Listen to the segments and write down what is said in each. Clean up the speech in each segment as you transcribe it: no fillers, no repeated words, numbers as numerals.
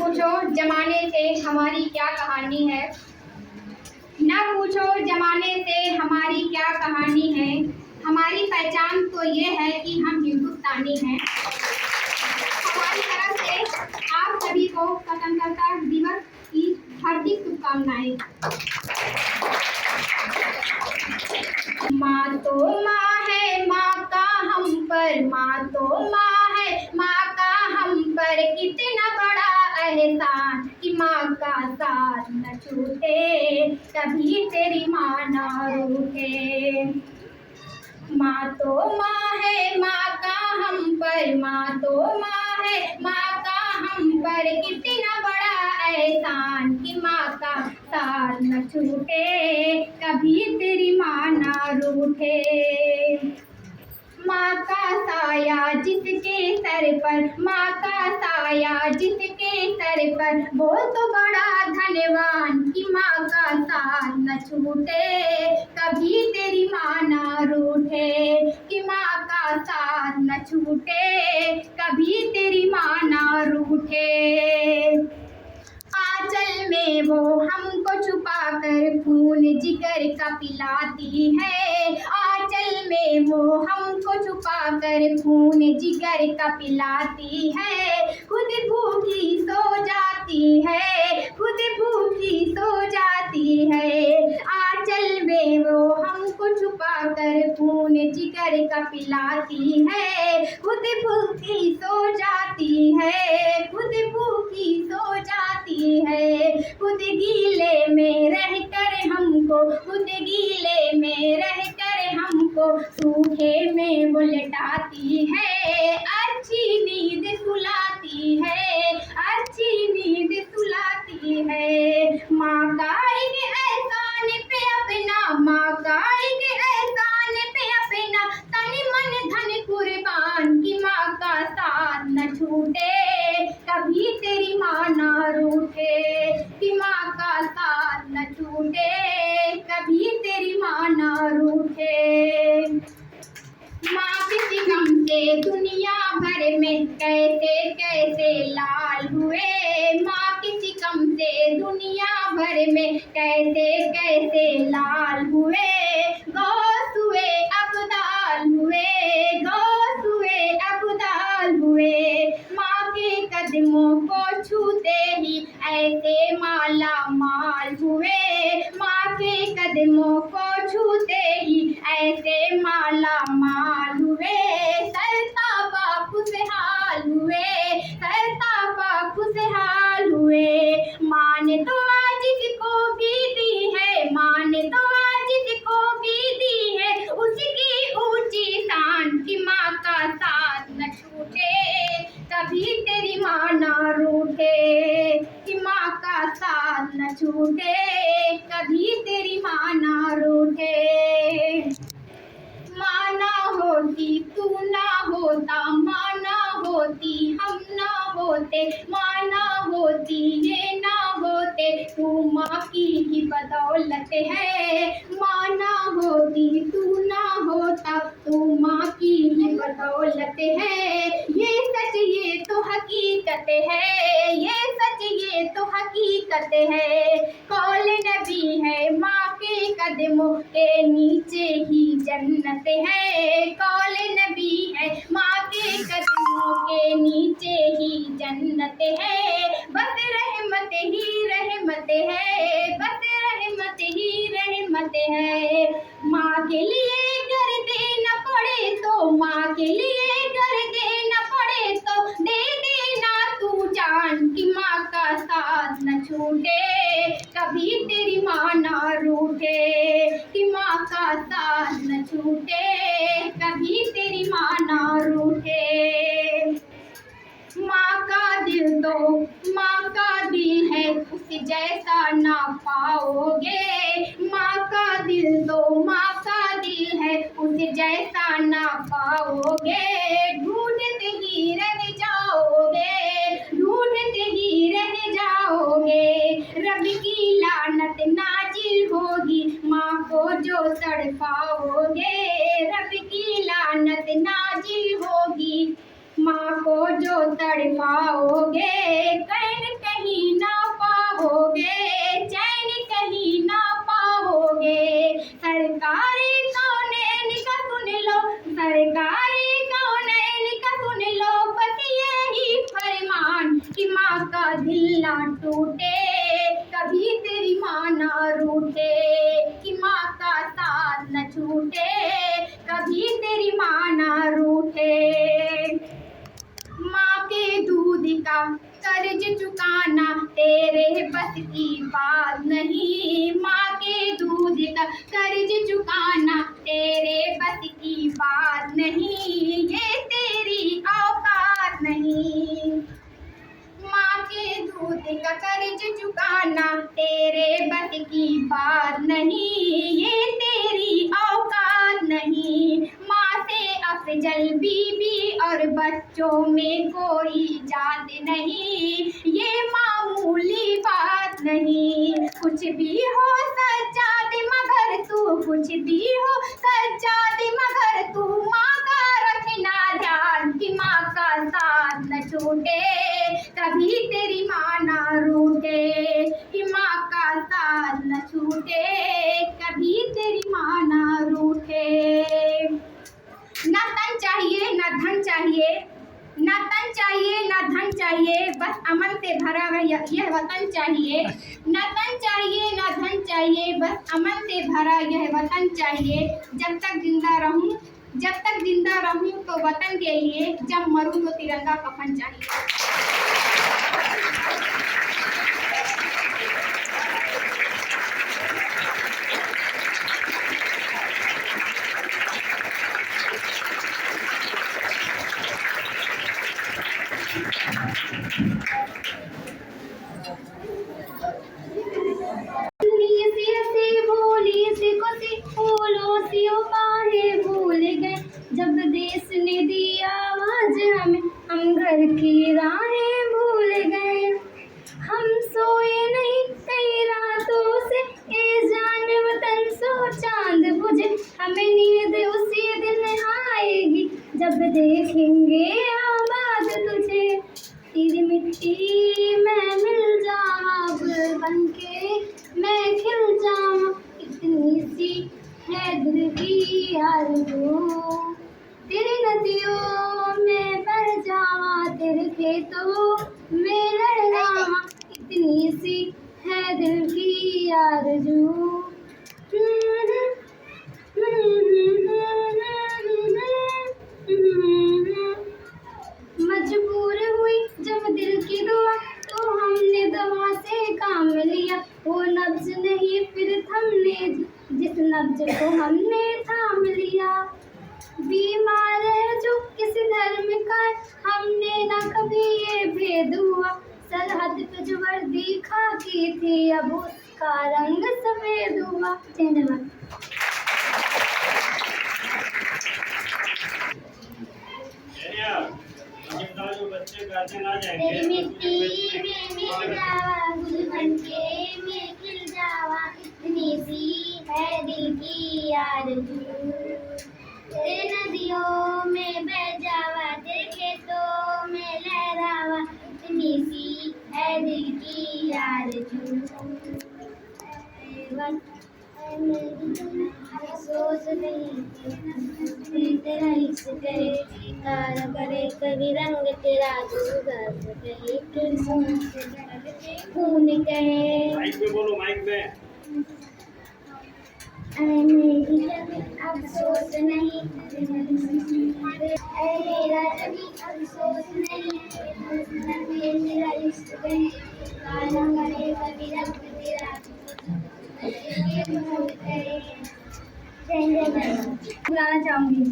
पूछो जमाने से हमारी क्या कहानी है। ना पूछो जमाने से हमारी क्या कहानी है। हमारी पहचान तो ये है कि हम हिंदुस्तानी हैं। हमारी तरफ से आप सभी को स्वतंत्रता दिवस की हार्दिक शुभकामनाएं। माँ तो माँ है, माँ का हम पर, माँ तो माँ है, माँ का हम पर कितना बड़ा एहसान कि माँ का साथ न छूटे, कभी तेरी माँ ना रूठे। माँ तो माँ है, माँ का हम पर, माँ तो माँ है, माँ का हम पर कितना बड़ा एहसान कि माँ का साथ न छूटे, कभी तेरी माँ ना रूठे। माँ का साया जिसके सर पर, माँ का साया जिसके सर पर, वो तो बड़ा धनवान कि माँ का साथ न छूटे, कभी तेरी माँ ना रूठे। कि माँ का साथ न छूटे, कभी तेरी माँ ना रूठे। आंचल में वो हमको छुपा कर खून जिगर का पिलाती है। आंचल में वो हमको छुपा कर खून जिगर का पिलाती है। खुद भूखी सो जाती है, खुद भूखी सो जाती है। आंचल में वो हमको छुपा कर खून जिगर का पिलाती है। खुद भूखी सो जाती है, खुद भूखी सो जाती है। खुद गीले में रहकर हमको, खुद गीले में रहकर हमको सूखे में वो लेटाती है। अच्छी नींद सुलाती है, अच्छी नींद सुलाती है। माँ का एक एहसान पे अपना, माँ का एक एहसान पे अपना तन मन धन कुर्बान कि माँ का साथ न छूटे, कभी तेरी माँ ना रूठे। कि माँ का साथ न छूटे, कभी तेरी माँ ना रूठे। माँ के सितम से दुनिया भर में कैसे कैसे लाल हुए। माँ के सितम से दुनिया भर में कैसे कैसे लाल हुए। गौस हुए अब्दाल हुए, गौस हुए अब्दाल हुए। माँ के कदमों को छूते ही ऐसे माला माल हुए। माँ के कदमों को छूते ही ऐसे माला माल हुए। सरतापा खुशहाल हुए, सरतापा खुशहाल हुए। माँ ने तो आज जिसको भी दी है, माँ ने तो आज जिसको भी दी है, उसकी ऊंची शान कि माँ का साथ न छूटे, कभी तेरी माँ ना रूठे। कि माँ का साथ न छूटे, कभी तेरी माँ ना रूठे। माँ ना होती तू ना होता, माँ ना होती हम ना होते, माँ ना होती ये ना होते, तू माँ की ही बदौलत है। माँ ना होती तू ना होता, तू माँ की ही बदौलत है। ये सच ये तो हकीकत है, ये सच ये तो हकीकत है। कौल नबी है माँ के कदमों के नीचे ही जन्नत है। कौल नबी है माँ के कदमों के नीचे ही जन्नत है। बस रहमत ही रहमत है, बस रहमत ही रहमत है। माँ के लिए घर देना पड़े तो, माँ के लिए घर देना पड़े तो दे देना तू जान कि माँ का साथ न छूटे, कभी तेरी माँ ना रूठे। कि माँ का साथ न छूटे, कभी तेरी माँ ना रूठे। माँ का दिल तो माँ का दिल है, उस जैसा ना पाओगे। माँ का दिल तो माँ का दिल है, उस जैसा ना पाओगे। ढूंढते ही रह जाओगे, ढूंढते ही रह जाओगे। रब की लानत नाजिल होगी माँ को जो तड़पाओगे। रब की लानत नाजिल होगी माँ को जो तड़पाओगे। कहीं माँ का दिल ना टूटे, कभी तेरी माँ ना रूठे, कि माँ का साथ न छूटे, कभी तेरी माँ ना रूठे। माँ के दूध का कर्ज चुकाना तेरे बस की बात नहीं, माँ के दूध का कर्ज चुकाना तेरे बस की बात नहीं, ये तेरी औकात नहीं। माँ के दूध का कर्ज चुकाना तेरे बस की बात नहीं, ये तेरी औकात नहीं। माँ से अफजल बीबी और बच्चों में कोई जात नहीं, ये मामूली बात नहीं। कुछ भी हो सच्चाई मगर तू, कुछ भी हो सच्चाई मगर तू माँ का रखना ध्यान, कि माँ का साथ न छूटे, कभी तेरी माँ ना रूठे, कि माँ का साथ न छूटे, कभी तेरी माँ ना रूठे। ना तन चाहिए ना धन चाहिए, ना तन चाहिए ना धन चाहिए, बस अमन से भरा हुआ यह वतन चाहिए। ना तन चाहिए ना धन चाहिए, बस अमन से भरा यह वतन चाहिए। जब तक जिंदा रहूं, जब तक जिंदा रहूं तो वतन के लिए, जब मरूं तो तिरंगा कफन चाहिए। जब देश ने दिया आवाज हमें, हम घर की राहें भूल गए। हम सोए नहीं कई रातों से, ए जान वतन सो चांद बुझे, हमें नींद उसी दिन आएगी जब देखेंगे आबाद तुझे। तेरी मिट्टी में मिल जावा गुल बनके, मैं खिल जावा, इतनी सी है दिल की आरज़ू। तेरी नदियों में बह जावा, तेरे खेतों में लहरावा, इतनी सी है दिल की आरज़ू। मजबूर हुई जब दिल की दुआ, तो हमने दवा से काम लिया। वो नब्ज नहीं फिर थमने, जिस नब्ज को हमने थाम लिया। बीमार है जो किस धर्म का, हमने ना कभी ये भेद हुआ। सरहद पे जो वर्दी खाकी थी, अब उसका रंग सफेद हुआ। धन्यवाद। तेरी मिट्टी में मिल जावा गुल बनके, मैं खिल जावा, इतनी सी है दिल की आरज़ू। तेरे नदियों में बह जावा, तेरे खेतों में लहरावा, इतनी सी है दिल की आरज़ू। अफसोस नहीं तेरा इश्क करे, तारा करे कभी रंग तेरा दूर कहे, खून कहे। माइक में बोलो, माइक में। अफसोस नहीं मेरा कभी अफसोस नहीं, तेरा इश्क कहे, तारा करे कभी रंग तेरा बुलाना चाहूंगी।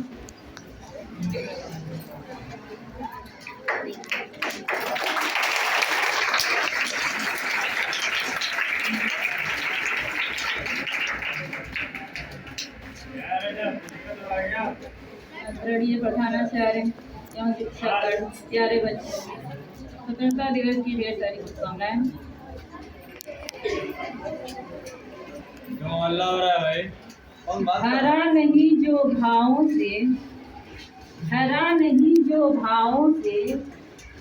आदरणीय प्रधानाचार्य एवं शिक्षकगण, प्यारे बच्चे, स्वतंत्रता दिवस की ढेर सारी शुभकामनाएं। हरा नहीं जो भावों से, हरा नहीं जो भावों से,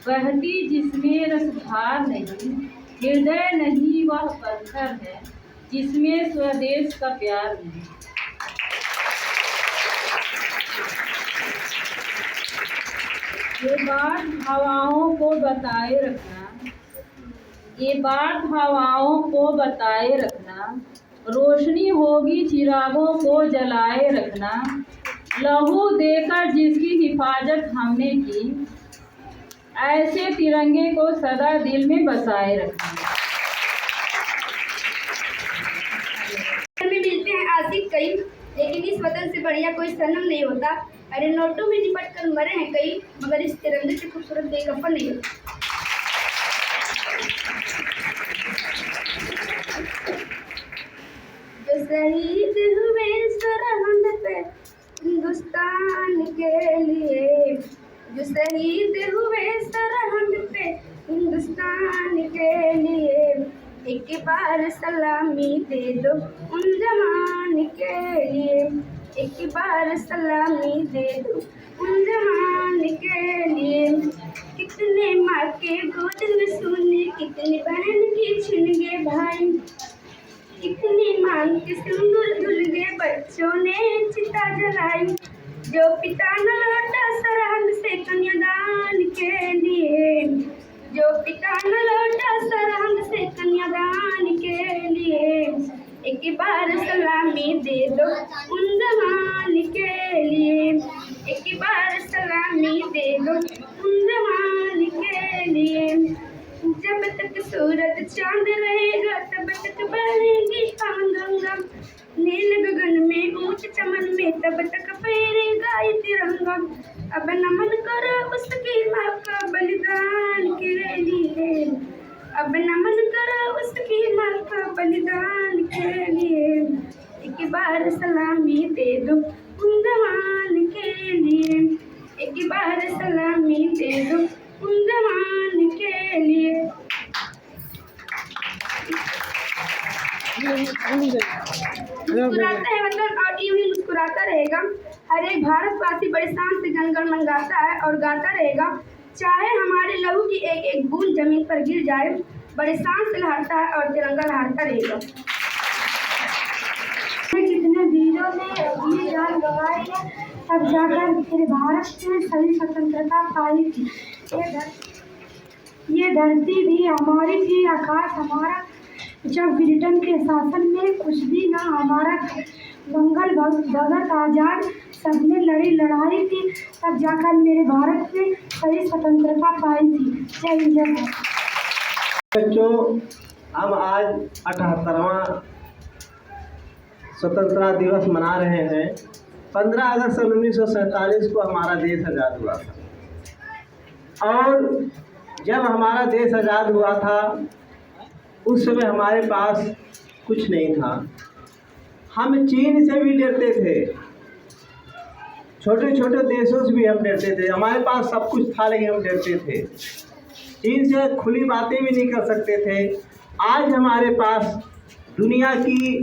बहती जिसमें रसधार नहीं, हृदय नहीं वह पत्थर है जिसमें स्वदेश का प्यार नहीं। ये बात हवाओं को बताए रखना, ये बात हवाओं को बताए रखना, रोशनी होगी चिरागों को जलाए रखना, लहू देकर जिसकी हिफाजत हमने की, ऐसे तिरंगे को सदा दिल में बसाए रखना। में मिलते हैं आशिक कई, लेकिन इस वतन से बढ़िया कोई सनम नहीं होता। अरे नोटों में लिपट कर मरे हैं कई, मगर इस तिरंगे से खूबसूरत बेकफन नहीं होता। जो शहीद हुए सरहद पे हिंदुस्तान के लिए, जो शहीद हुए सरहद पे हिंदुस्तान के लिए, एक बार सलामी दे दो उन जवान के लिए, एक बार सलामी दे दो उन जवान के लिए। कितने माँ के गोद में सोने, कितनी बहन की छिन गए भाई, कितनी माँ के सिंदूर धुल गए बच्चों ने चिता जलाई। जो पिता न लौटा सरहद से कन्यादान के लिए, जो पिता न लौटा सरहद से कन्यादान के लिए, एक बार सलामी दे दो उन जवान के लिए, एक बार सलामी दे दो उन जवान के लिए। जब तक सूरज चांद रहेगा तब तक बहेगी गंगा, नील गगन में ऊंच चमन में तब तक फहरेगा ये तिरंगा। अब नमन करो उसकी माँ का बलिदान के लिए, अब नमन करो उसकी माँ का बलिदान के लिए, एक बार सलामी दे दो उन जवान के लिए, एक बार सलामी दे दो उन जवान के लिए। मुस्कुराता है वतन और यूं ही मुस्कुराता रहेगा, हर एक भारतवासी बड़े शान से जनगण मन गाता है और गाता रहेगा। चाहे हमारे लहू की एक एक बूंद जमीन पर गिर जाए, बड़े शान से लहरता है और तिरंगा लहरता रहेगा। कितने वीरों ने अपनी जान गंवाई है, तब जाकर फिर भारत ने सही स्वतंत्रता पाई थी। ये धरती भी हमारी थी, आकाश हमारा, जब ब्रिटेन के शासन में कुछ भी ना हमारा। मंगल भगत आजाद सबने लड़ी लड़ाई थी, तब जाकर मेरे भारत ने सही स्वतंत्रता पाई थी। जय जय। बच्चों, हम आज 78वां स्वतंत्रता दिवस मना रहे हैं। 15 अगस्त 1947 को हमारा देश आज़ाद हुआ था, और जब हमारा देश आज़ाद हुआ था उस समय हमारे पास कुछ नहीं था। हम चीन से भी डरते थे, छोटे छोटे देशों से भी हम डरते थे। हमारे पास सब कुछ था लेकिन हम डरते थे, चीन से खुली बातें भी नहीं कर सकते थे। आज हमारे पास दुनिया की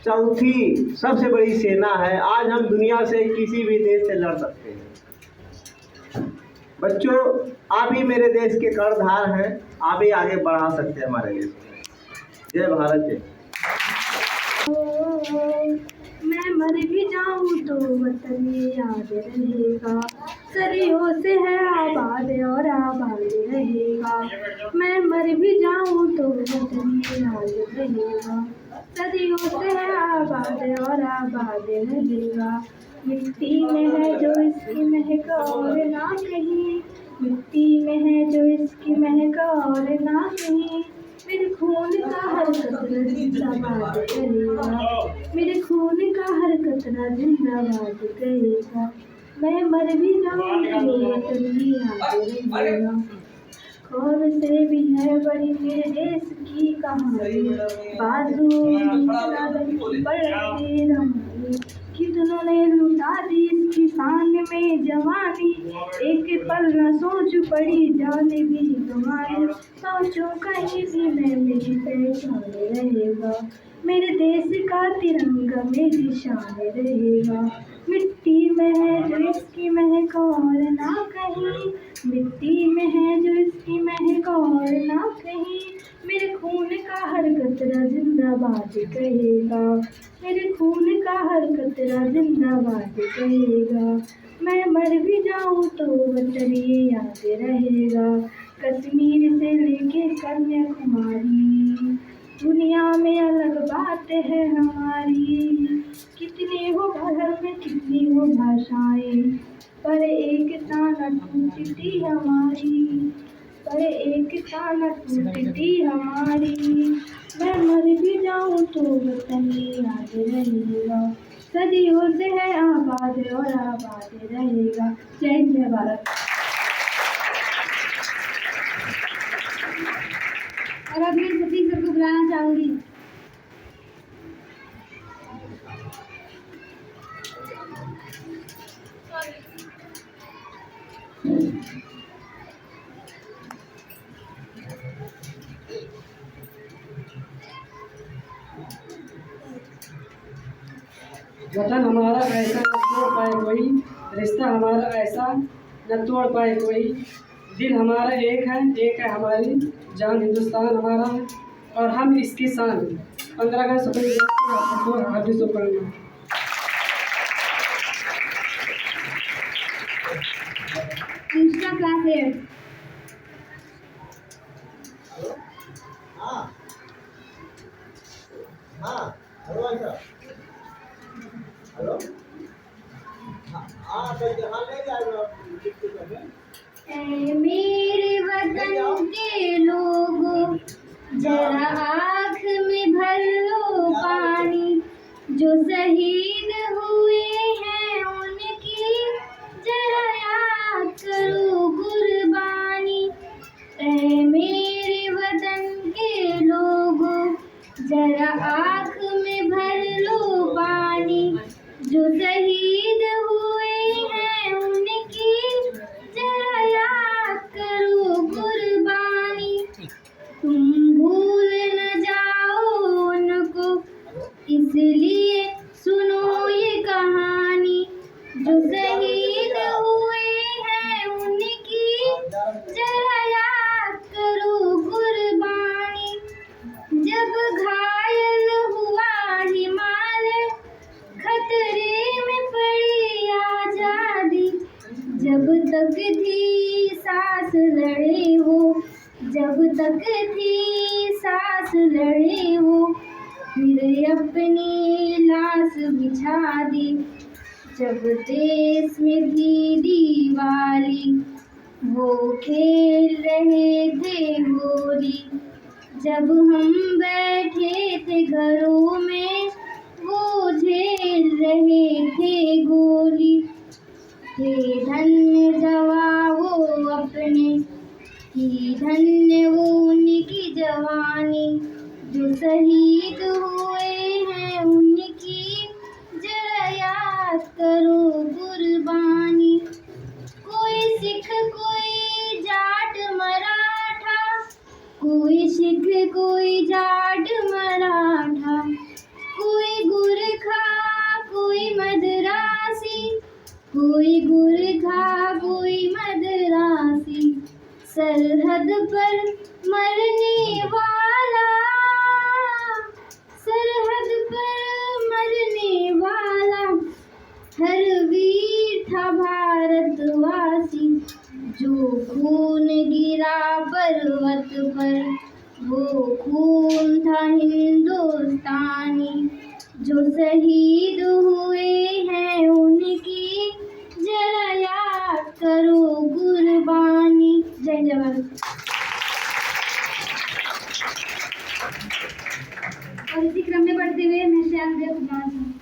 चौथी सबसे बड़ी सेना है। आज हम दुनिया से किसी भी देश से लड़ सकते हैं। बच्चों, आप ही मेरे देश के कर्णधार हैं, आप ही आगे बढ़ा सकते हैं हमारे देश को। जय भारत जय। मैं मर भी जाऊं तो वतन याद रहेगा, सदियों से है आबाद और आबाद रहेगा। मैं मर भी जाऊं तो वतन याद रहेगा, सदियों से है आबाद और आबाद रहेगा। मिट्टी में है जो इसकी महक और ना कहीं, मिट्टी में है जो इसकी महक और ना कहीं। मेरे खून का हर कतरा जिंदाबाद करेगा, मेरे खून का हर कतरा जिंदाबाद करेगा। मैं मर भी जाऊं तो वतन ही याद रहेगा। कौन से भी है बड़ी मेरे देश की कहानी, बाजू बढ़ती रही, कितनों ने लुटा दी इसकी शान में जवानी। एक पल न सोच पड़ी जान भी तुम्हारी, सोचो कहीं भी मैं मेरी पहचान रहेगा। मेरे देश का तिरंगा मेरी शान रहेगा। मिट्टी में है जो इसकी महक और ना कहीं, मिट्टी में है जो इसकी महक और ना कहीं। मेरे खून का हर कतरा जिंदाबाद कहेगा, मेरे खून का हर कतरा जिंदाबाद कहेगा। मैं मर भी जाऊं तो वतन ये याद रहेगा, कश्मीर से लेके कन्याकुमारी, दुनिया में अलग बात है हमारी। कितनी हो धर्म कितनी हो भाषाएं, पर एकता न टूटती हमारी, पर एकता न टूटती हमारी। मैं मर भी जाऊं तो वतन याद रहेगा, सदियों से है आबाद और आबाद रहेगा। जय हिंद जय भारत। और अब मैं सतीश सर को बुलाना चाहूंगी। वतन हमारा ऐसा न तोड़ पाए कोई, रिश्ता हमारा ऐसा न तोड़ पाए कोई। दिल हमारा एक है हमारी जान, हिंदुस्तान हमारा है और हम इसकी शान। 15 अगस्त को हार्दिक शुभकामनाएं। दूसरा क्लास 8। ऐ मेरे वतन के लोगों, जरा आँख में भर लो पानी। जो शहीद हुए हैं उनकी जरा याद करो कुर्बानी। ऐ मेरे वतन के लोगों, जरा आँख में भर लो पानी। जो शहीद हुए हैं उनकी जरा याद करो कुर्बानी। तुम भूल न जाओ उनको, इसलिए सुनो ये कहानी। जो शहीद हुए हैं उनकी जरा याद करो कुर्बानी। जब घायल हुआ हिमालय, खतरे में पड़ी आजादी। जब तक थी सांस लड़े वो, जब तक थी सांस लड़े वो, फिर अपनी लाश बिछा दी। जब देश में थी दिवाली, वो खेल रहे थे होली। जब हम बैठे थे घरों में, वो झेल रहे थे गोली। थे धन्य जवान वो अपने, थी धन्य वो उनकी जवानी। जो शहीद हुए हैं उनकी जरा याद करो कुर्बानी। कोई सिख कोई जाट मराठा, कोई सिख कोई जाट मराठा, कोई गुरखा कोई मद्रासी, कोई गुरखा कोई मद्रासी। सरहद पर मरने वाला, सरहद पर मरने वाला, हर वीर था भारतवासी। जो खून गिरा पर्वत पर, वो खून था हिंदुस्तानी। जो शहीद हुए हैं उनकी जरा याद करो कुर्बानी। जय जवान। और इसी क्रम में बढ़ते हुए मैं श्यामदेव कुमार हूँ।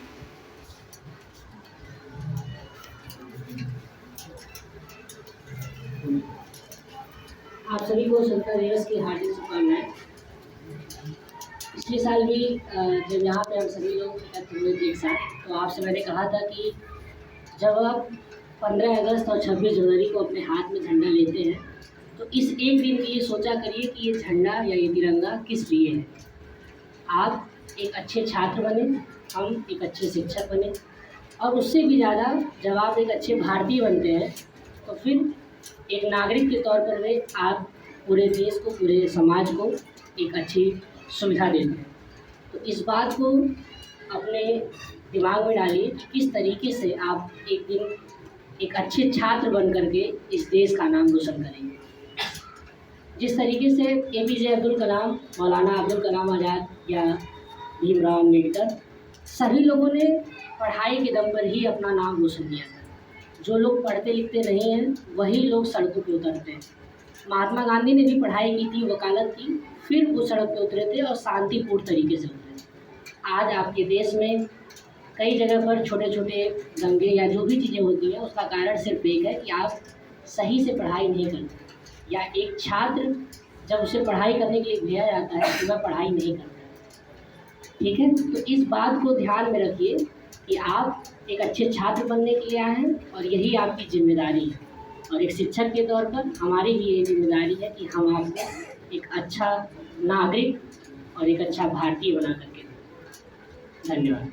आप सभी को स्वतंत्रता दिवस की हार्दिक शुभकामनाएं। पिछले साल भी जब यहाँ पे हम सभी लोग एकत्र हुए थे एक साथ, तो आपसे मैंने कहा था कि जब आप 15 अगस्त और 26 जनवरी को अपने हाथ में झंडा लेते हैं, तो इस एक दिन के लिए सोचा करिए कि ये झंडा या ये तिरंगा किस लिए है। आप एक अच्छे छात्र बने, हम एक अच्छे शिक्षक बने, और उससे भी ज़्यादा जब आप एक अच्छे भारतीय बनते हैं, तो फिर एक नागरिक के तौर पर वे आप पूरे देश को, पूरे समाज को एक अच्छी सुविधा देते हैं। तो इस बात को अपने दिमाग में डालिए कि किस तरीके से आप एक दिन एक अच्छे छात्र बन करके इस देश का नाम रोशन करेंगे। जिस तरीके से APJ अब्दुल कलाम, मौलाना अब्दुल कलाम आज़ाद या भीमराव अम्बेडकर, सभी लोगों ने पढ़ाई के दम पर ही अपना नाम रोशन किया था। जो लोग पढ़ते लिखते नहीं हैं वही लोग सड़कों पे उतरते हैं। महात्मा गांधी ने भी पढ़ाई की थी, वकालत की, फिर वो सड़क पे उतरे थे और शांतिपूर्ण तरीके से उतरे। आज आपके देश में कई जगह पर छोटे छोटे दंगे या जो भी चीज़ें होती हैं उसका कारण सिर्फ एक है कि आप सही से पढ़ाई नहीं करते, या एक छात्र जब उसे पढ़ाई करने के लिए भेजा जाता है तो वह पढ़ाई नहीं करता। ठीक है, तो इस बात को ध्यान में रखिए कि आप एक अच्छे छात्र बनने के लिए आए हैं और यही आपकी जिम्मेदारी है। और एक शिक्षक के तौर पर हमारी भी ये जिम्मेदारी है कि हम आपको एक अच्छा नागरिक और एक अच्छा भारतीय बना करके दें। धन्यवाद।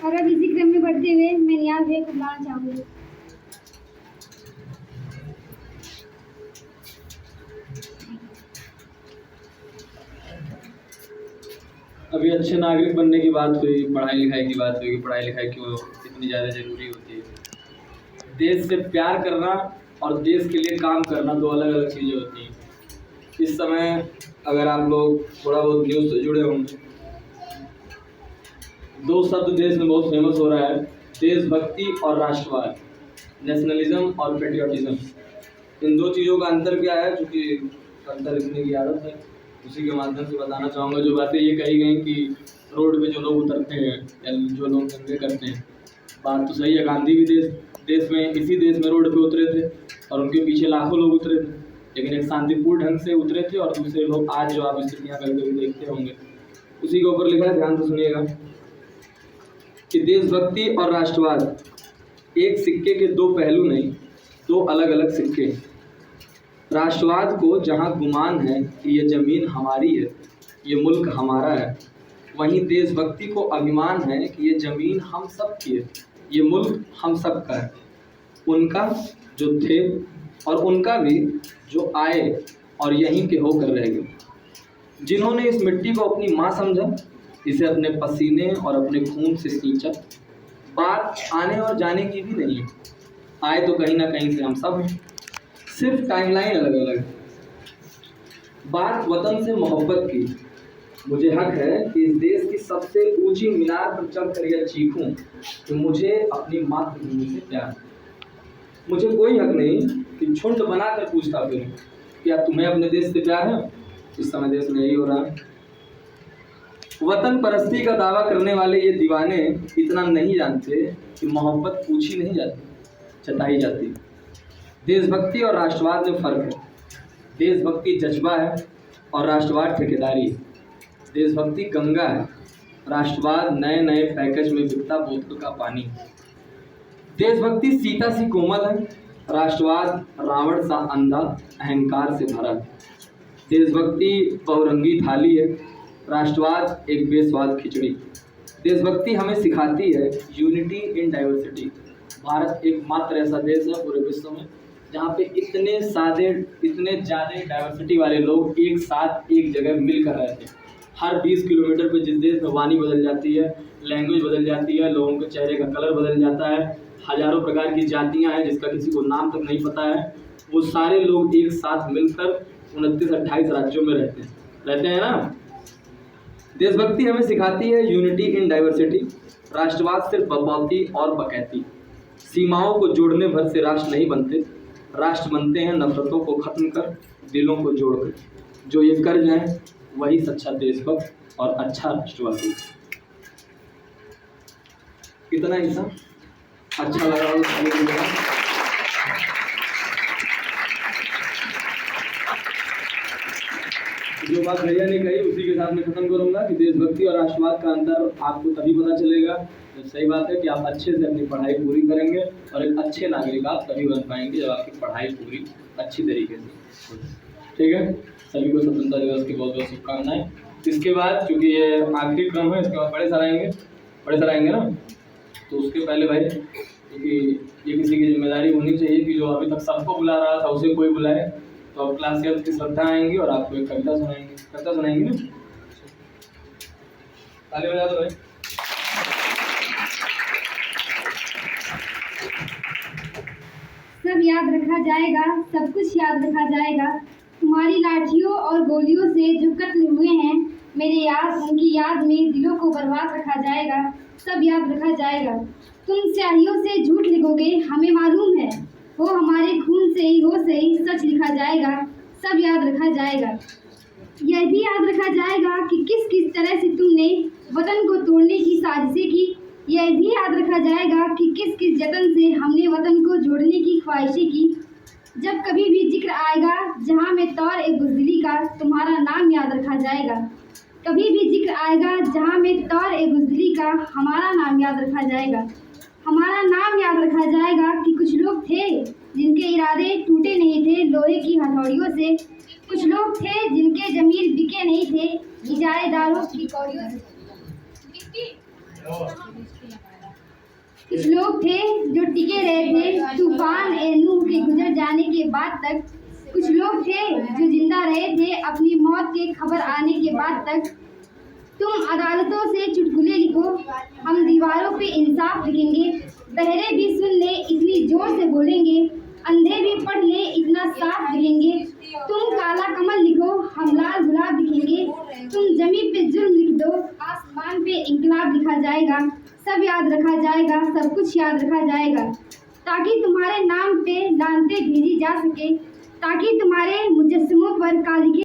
और अब इसी क्रम में बढ़ते हुए मैं नियाज़ भैया को बुलाना चाहूँगी। अभी अच्छे नागरिक बनने की बात हुई, पढ़ाई लिखाई की बात हुई कि पढ़ाई लिखाई क्यों इतनी ज़्यादा ज़रूरी होती है। देश से प्यार करना और देश के लिए काम करना दो अलग अलग चीज़ें होती हैं। इस समय अगर आप लोग थोड़ा बहुत न्यूज़ से जुड़े होंगे, दो शब्द देश में बहुत फेमस हो रहा है, देशभक्ति और राष्ट्रवाद, नेशनलिज्म और पेट्रियाटिज्म। इन दो चीज़ों का अंतर क्या है, चूँकि अंतर लिखने की आदत है, उसी के माध्यम से बताना चाहूँगा। जो बातें ये कही गई कि रोड पे जो लोग उतरते हैं या जो लोग दंगे करते हैं, बात तो सही है। गांधी भी इसी देश में रोड पे उतरे थे और उनके पीछे लाखों लोग उतरे थे, लेकिन एक शांतिपूर्ण ढंग से उतरे थे। और दूसरे लोग आज जो आप स्थितियाँ करके भी देखते होंगे, उसी के ऊपर लिखा है, ध्यान से सुनिएगा कि देशभक्ति और राष्ट्रवाद एक सिक्के के दो पहलू नहीं, दो अलग अलग सिक्के हैं। राष्ट्रवाद को जहां गुमान है कि ये ज़मीन हमारी है, ये मुल्क हमारा है, वहीं देशभक्ति को अभिमान है कि ये ज़मीन हम सब की है, ये मुल्क हम सब का है। उनका जो थे और उनका भी जो आए और यहीं के होकर रह गए, जिन्होंने इस मिट्टी को अपनी माँ समझा, इसे अपने पसीने और अपने खून से सींचा। बात आने और जाने की भी नहीं है, आए तो कहीं ना कहीं से हम सब हैं, सिर्फ टाइमलाइन अलग अलग है। बात वतन से मोहब्बत की, मुझे हक है कि इस देश की सबसे ऊंची मीनार पर चढ़कर यह चीखूं कि मुझे अपनी मातृभूमि से प्यार है। मुझे कोई हक नहीं कि झुंड बनाकर पूछता फिरूं क्या तुम्हें अपने देश से प्यार है। इस समय देश में यही हो रहा है। वतन परस्ती का दावा करने वाले ये दीवाने इतना नहीं जानते कि मोहब्बत पूछी नहीं जाती, जताई जाती। देशभक्ति और राष्ट्रवाद में फ़र्क है। देशभक्ति जज्बा है और राष्ट्रवाद ठेकेदारी है। देशभक्ति गंगा है, राष्ट्रवाद नए नए पैकेज में बिकता बोतल का पानी। देशभक्ति सीता सी कोमल है, राष्ट्रवाद रावण सा अंधा अहंकार से भरा है। देशभक्ति बहुरंगी थाली है, राष्ट्रवाद एक बेस्वाद खिचड़ी। देशभक्ति हमें सिखाती है यूनिटी इन डाइवर्सिटी। भारत एकमात्र ऐसा देश है पूरे विश्व में जहाँ पे इतने ज़्यादा डाइवर्सिटी वाले लोग एक साथ एक जगह मिलकर रहते हैं। हर 20 किलोमीटर पे जिस देश में वाणी बदल जाती है, लैंग्वेज बदल जाती है, लोगों के चेहरे का कलर बदल जाता है, हज़ारों प्रकार की जातियाँ हैं जिसका किसी को नाम तक नहीं पता है, वो सारे लोग एक साथ मिलकर 29-28 राज्यों में रहते हैं ना। देशभक्ति हमें सिखाती है यूनिटी इन डाइवर्सिटी। राष्ट्रवाद सिर्फ बपौती और बकैती। सीमाओं को जोड़ने भर से राष्ट्र नहीं बनते, राष्ट्र बनते हैं नफरतों को खत्म कर, दिलों को जोड़कर। जो ये कर जाए वही सच्चा देशभक्त और अच्छा राष्ट्रवादी। इतना ही था, अच्छा लगा। जो बात भैया ने कही उसी के साथ में खत्म करूंगा कि देशभक्ति और राष्ट्रवाद का अंतर आपको तभी पता चलेगा जब सही बात है कि आप अच्छे से अपनी पढ़ाई पूरी करेंगे, और एक अच्छे नागरिक आप तभी बन पाएंगे जब आपकी पढ़ाई पूरी अच्छी तरीके से। ठीक है, सभी को स्वतंत्रता दिवस की बहुत बहुत शुभकामनाएं। इसके बाद चूँकि ये आखिरी क्रम है, इसके बाद बड़े सर आएंगे ना, तो उसके पहले भाई क्योंकि ये किसी की जिम्मेदारी होनी चाहिए कि जो अभी तक सबको बुला रहा था उसे कोई बुलाए। तो अब क्लास गर्ल्स की श्रद्धा आएंगी और आपको एक कविता सुनाएंगे ना। ताली बजा दो भाई। सब याद रखा जाएगा, सब कुछ याद रखा जाएगा। तुम्हारी लाठियों और गोलियों से जो कत्ल हुए हैं उनकी याद में दिलों को बर्बाद रखा जाएगा, सब याद रखा जाएगा। तुम स्याहियों से झूठ लिखोगे, हमें मालूम है, वो हमारे खून से ही हो सही सच लिखा जाएगा, सब याद रखा जाएगा। यह भी याद रखा जाएगा कि किस किस तरह से तुमने वतन को तोड़ने की साजिशें की। यह भी याद रखा जाएगा कि किस किस जतन से हमने वतन को जोड़ने की ख्वाहिशें की। जब कभी भी जिक्र आएगा जहाँ में तौर-ए-बुज़दिली का, तुम्हारा नाम याद रखा जाएगा। कभी भी जिक्र आएगा जहाँ में तौर-ए-बुज़दिली का, हमारा नाम याद रखा जाएगा। हमारा नाम याद रखा जाएगा कि कुछ लोग थे जिनके इरादे टूटे नहीं थे लोहे की हथौड़ियों से। कुछ लोग थे जिनके ज़मीर बिके नहीं थे इजारेदारों की कौड़ियों से। कुछ लोग थे जो टिके रहे थे तूफान ए नूह के गुजर जाने के बाद तक। कुछ लोग थे जो जिंदा रहे थे अपनी मौत के खबर आने के बाद तक। तुम अदालतों से चुटकुले लिखो, हम दीवारों पे इंसाफ लिखेंगे। बहरे भी सुन ले इतनी जोर से बोलेंगे, अंधे भी पढ़ ले इतना साफ लिखेंगे। तुम काला कमल लिखो, हम लाल गुलाब लिखेंगे। तुम जमीन पे जुल्म लिख दो, आसमान पे इंकलाब लिखा जाएगा। सब याद रखा जाएगा, सब कुछ याद रखा जाएगा, ताकि तुम्हारे नाम पे लानतें भेजी जा सके, ताकि तुम्हारे मुजस्समों पर कालिखे